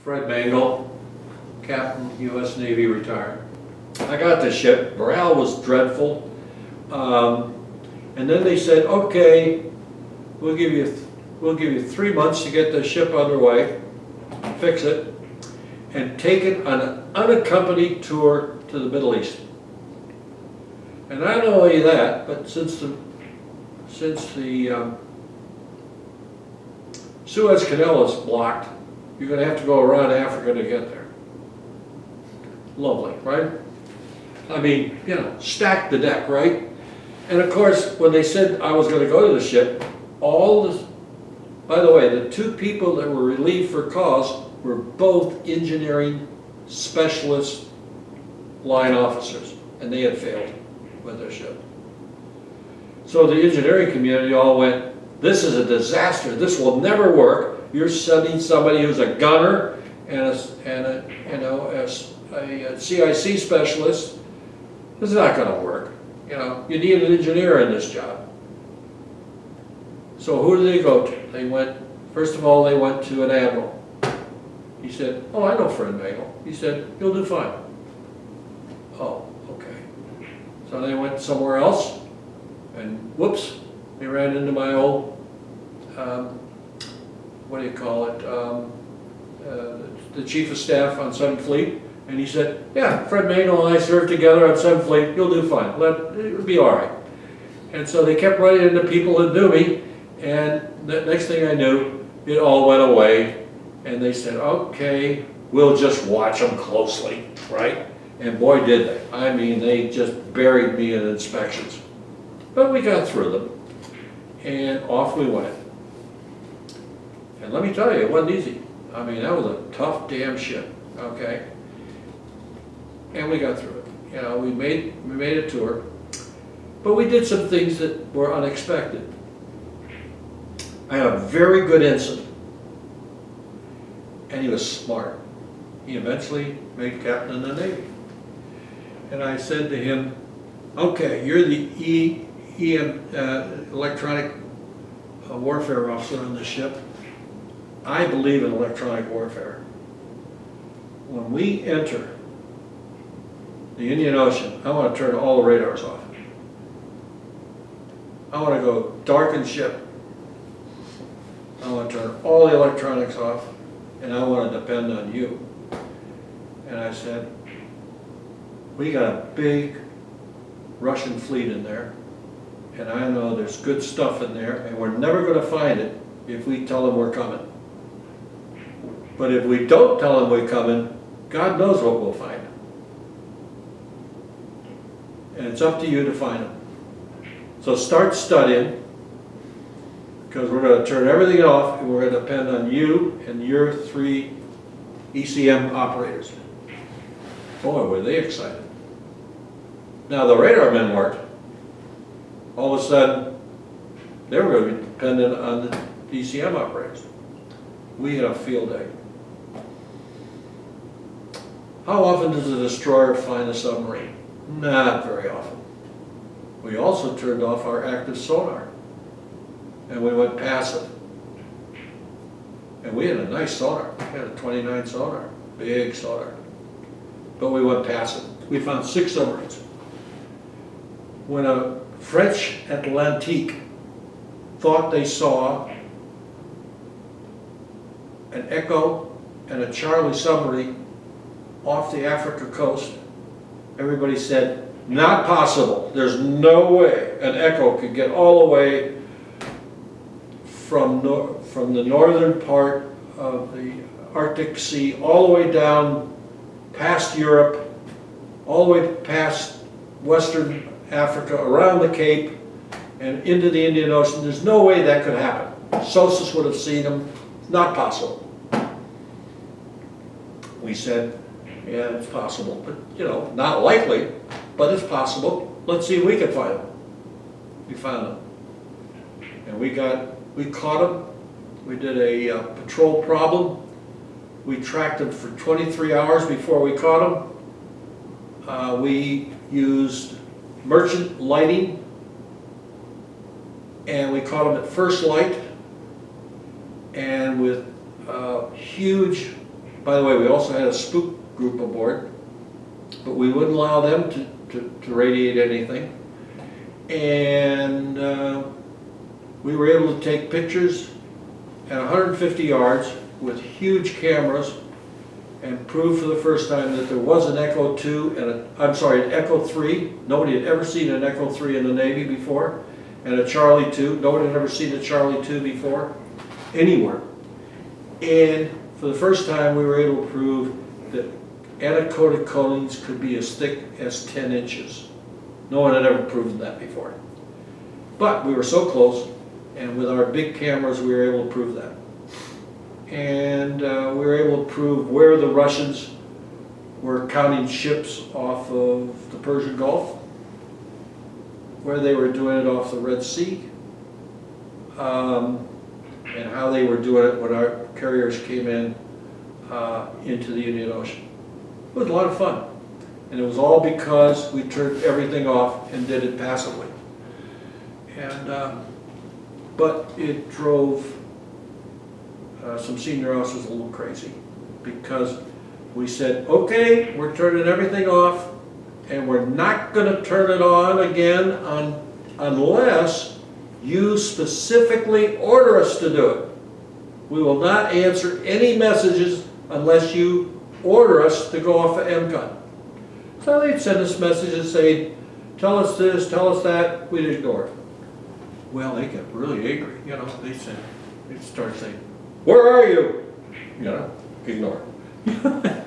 Fred Mangol, Captain, U.S. Navy, retired. I got the ship. Morale was dreadful. And then they said, okay, we'll give you 3 months to get the ship underway, fix it, and take it on an unaccompanied tour to the Middle East. And not only that, but since the Suez Canal is blocked, you're going to have to go around Africa to get there. Lovely, right? I mean, you know, stack the deck, right? And of course, when they said I was going to go to the ship, by the way, the 2 people that were relieved for cause were both engineering specialist line officers, and they had failed with their ship. So the engineering community all went, this is a disaster, this will never work. You're sending somebody who's a gunner and a CIC specialist. This is not going to work. You know, you need an engineer in this job. So who did they go to? First of all, they went to an admiral. He said, oh, I know Fred Mangol. He said, you'll do fine. Oh, okay. So they went somewhere else, and whoops, they ran into my old, what do you call it, the chief of staff on 7th Fleet. And he said, yeah, Fred Mangol and I served together on 7th Fleet, you'll do fine, it'll be all right. And so they kept running into people that knew me, and the next thing I knew, it all went away, and they said, okay, we'll just watch them closely, right? And boy did they. I mean, they just buried me in inspections. But we got through them, and off we went. And let me tell you, it wasn't easy. I mean, that was a tough damn ship, okay? And we got through it. You know, we made a tour, but we did some things that were unexpected. I had a very good ensign, and he was smart. He eventually made captain in the Navy. And I said to him, okay, you're the electronic warfare officer on the ship. I believe in electronic warfare. When we enter the Indian Ocean, I want to turn all the radars off. I want to go darken ship. I want to turn all the electronics off, and I want to depend on you. And I said, we got a big Russian fleet in there, and I know there's good stuff in there, and we're never going to find it if we tell them we're coming. But if we don't tell them we're coming, God knows what we'll find. And it's up to you to find them. So start studying, because we're going to turn everything off, and we're going to depend on you and your 3 ECM operators. Boy, were they excited. Now the radar men weren't. All of a sudden, they were going to be dependent on the ECM operators. We had a field day. How often does a destroyer find a submarine? Not very often. We also turned off our active sonar, and we went passive. And we had a nice sonar. We had a 29 sonar, big sonar. But we went passive. We found 6 submarines. When a French Atlantique thought they saw an Echo and a Charlie submarine off the Africa coast, everybody said, not possible. There's no way an Echo could get all the way from the northern part of the Arctic Sea all the way down past Europe, all the way past Western Africa, around the Cape, and into the Indian Ocean. There's no way that could happen. SOSUS would have seen them. Not possible. We said, yeah, it's possible, but you know, not likely, but it's possible. Let's see if we can find them. We found them. And we caught them. We did a patrol problem. We tracked them for 23 hours before we caught them. We used merchant lighting, and we caught them at first light, and with huge By the way, we also had a spook group aboard, but we wouldn't allow them to radiate anything. And we were able to take pictures at 150 yards with huge cameras and prove for the first time that there was an Echo 2 and an Echo 3. Nobody had ever seen an Echo 3 in the Navy before, and a Charlie 2. Nobody had ever seen a Charlie 2 before, anywhere. And for the first time, we were able to prove that anechoic coatings could be as thick as 10 inches. No one had ever proven that before. But we were so close, and with our big cameras, we were able to prove that. And we were able to prove where the Russians were counting ships off of the Persian Gulf, where they were doing it off the Red Sea, and how they were doing it when our carriers came in into the Indian Ocean. It was a lot of fun. And it was all because we turned everything off and did it passively. And, but it drove some senior officers a little crazy, because we said, okay, we're turning everything off, and we're not going to turn it on again unless you specifically order us to do it. We will not answer any messages unless you order us to go off of MCON. So they'd send us messages saying, tell us this, tell us that. We'd ignore it. Well, they get really angry, you know. They'd start saying, where are you? You know, ignore it.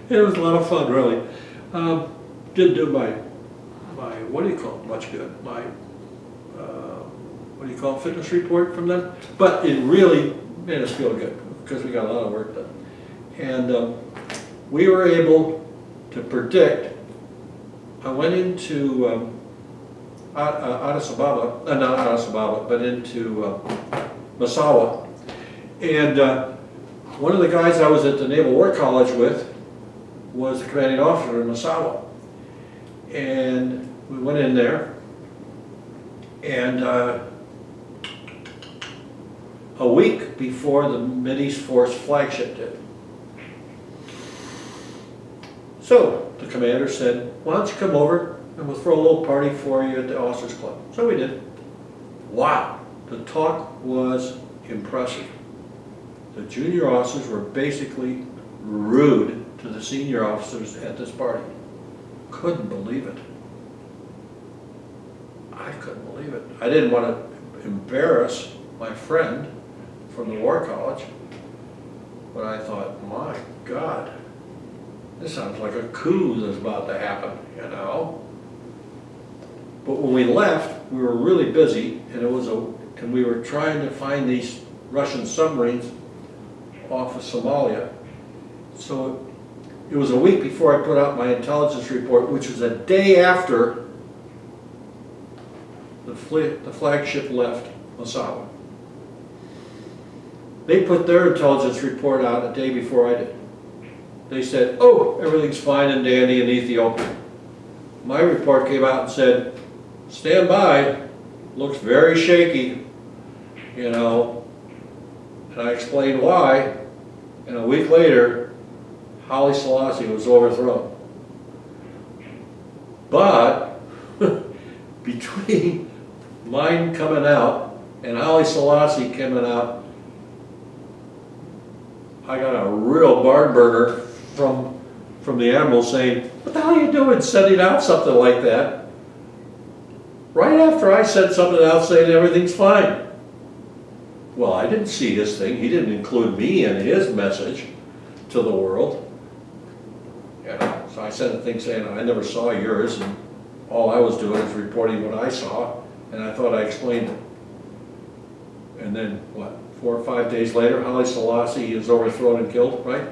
It was a lot of fun, really. Didn't do my what do you call it, much good. My what do you call it, fitness report from them. But it really made us feel good because we got a lot of work done. And we were able to predict. I went into Addis Ababa, not Addis Ababa, but into Massawa. And one of the guys I was at the Naval War College with was the commanding officer in Massawa. And we went in there, and a week before the Mideast Force flagship did. So the commander said, why don't you come over and we'll throw a little party for you at the Officers Club. So we did. Wow, the talk was impressive. The junior officers were basically rude to the senior officers at this party. Couldn't believe it. I couldn't believe it. I didn't want to embarrass my friend from the War College, but I thought, my God, this sounds like a coup that's about to happen, you know? But when we left, we were really busy, and we were trying to find these Russian submarines off of Somalia. So it was a week before I put out my intelligence report, which was a day after the flagship left Massawa. They put their intelligence report out a day before I did. They said, oh, everything's fine and dandy in Ethiopia. My report came out and said, stand by, looks very shaky, you know. And I explained why, and a week later, Haile Selassie was overthrown. But between mine coming out and Haile Selassie coming out, I got a real barn burner from the Admiral saying, what the hell are you doing sending out something like that? Right after I sent something out saying everything's fine. Well, I didn't see his thing. He didn't include me in his message to the world. You know, so I sent a thing saying, I never saw yours, and all I was doing is reporting what I saw, and I thought I explained it. And then, what, 4 or 5 days later, Haile Selassie is overthrown and killed, right?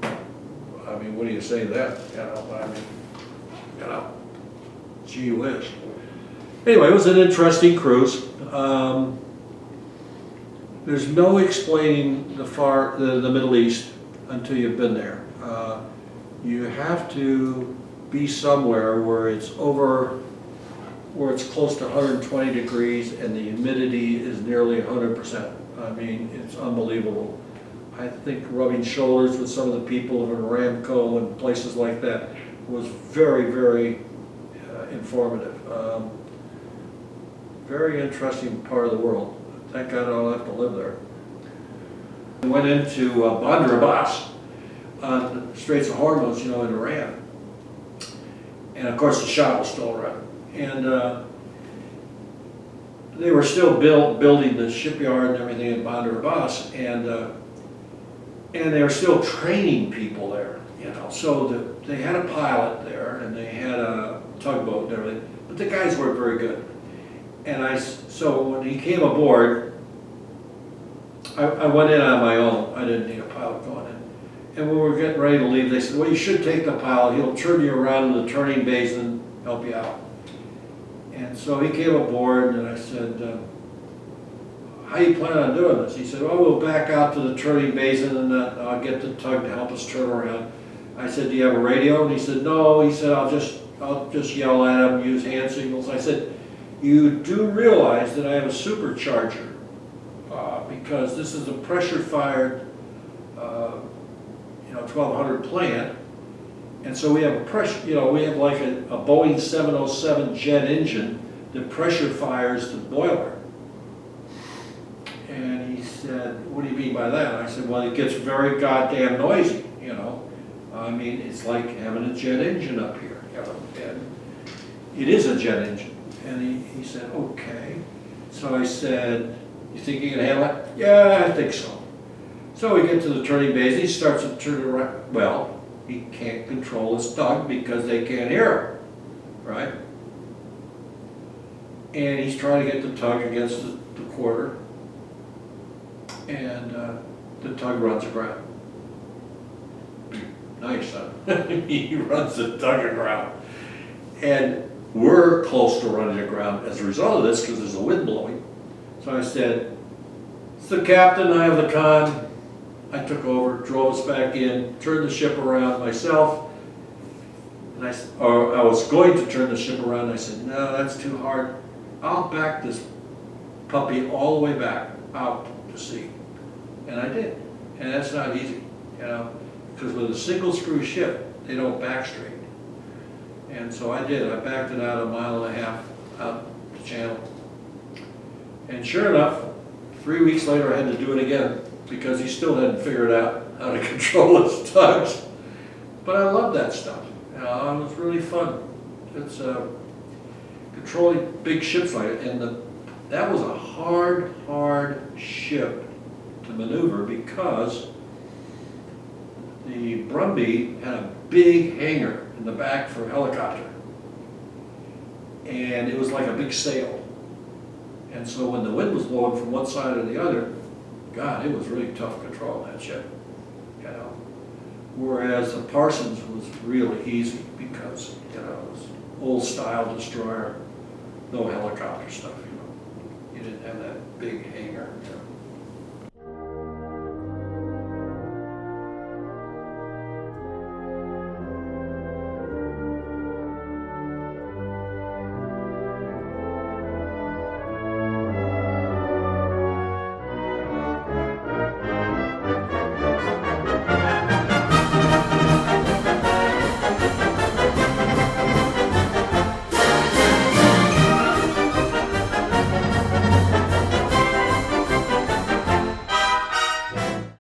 I mean, what do you say to that? You know, I mean, you know, gee whiz. Anyway, it was an interesting cruise. There's no explaining the Middle East until you've been there. You have to be somewhere where it's close to 120 degrees and the humidity is nearly 100%. I mean, it's unbelievable. I think rubbing shoulders with some of the people of Aramco and places like that was very, very informative. Very interesting part of the world. Thank God I don't have to live there. We went into Bandar Abbas on the Straits of Hormuz, in Iran. And of course the Shah was still around. And they were still building the shipyard and everything in Bandar Abbas, and they were still training people there, So they had a pilot there, and they had a tugboat and everything, but the guys weren't very good. And so when he came aboard, I went in on my own. I didn't need a pilot going in. And when we were getting ready to leave, they said, well, you should take the pilot. He'll turn you around in the turning bays and help you out. And so he came aboard, and I said, how do you plan on doing this? He said, well, we'll back out to the turning basin, and I'll get the tug to help us turn around. I said, do you have a radio? And he said, no. He said, I'll just yell at him, use hand signals. I said, you do realize that I have a supercharger, because this is a pressure-fired 1200 plant, and so we have a pressure, we have like a Boeing 707 jet engine that pressure fires the boiler. And he said, what do you mean by that? I said, well, it gets very goddamn noisy, I mean, it's like having a jet engine up here, and it is a jet engine. And he said, okay. So I said, you think you can handle it? Yeah, I think so. So we get to the turning bays, he starts to turn around. Well, he can't control his tug because they can't hear him, right? And he's trying to get the tug against the quarter, and the tug runs aground. Nice, huh? He runs the tug aground. And we're close to running aground as a result of this because there's a wind blowing. So I said, it's the captain, I have the con. I took over, drove us back in, turned the ship around myself. And I was going to turn the ship around. I said, no, that's too hard. I'll back this puppy all the way back out to sea. And I did. And that's not easy, because with a single screw ship, they don't back straight. And so I did. I backed it out 1.5 miles out the channel. And sure enough, 3 weeks later I had to do it again because he still hadn't figured out how to control his tugs. But I love that stuff. It was really fun. It's controlling big ships like it. And that was a hard ship to maneuver because the Brumby had a big hangar in the back for a helicopter. And it was like a big sail. And so when the wind was blowing from one side or the other, God, it was really tough control that ship, Whereas the Parsons was really easy because, it was old style destroyer, no helicopter stuff, You didn't have that big hangar,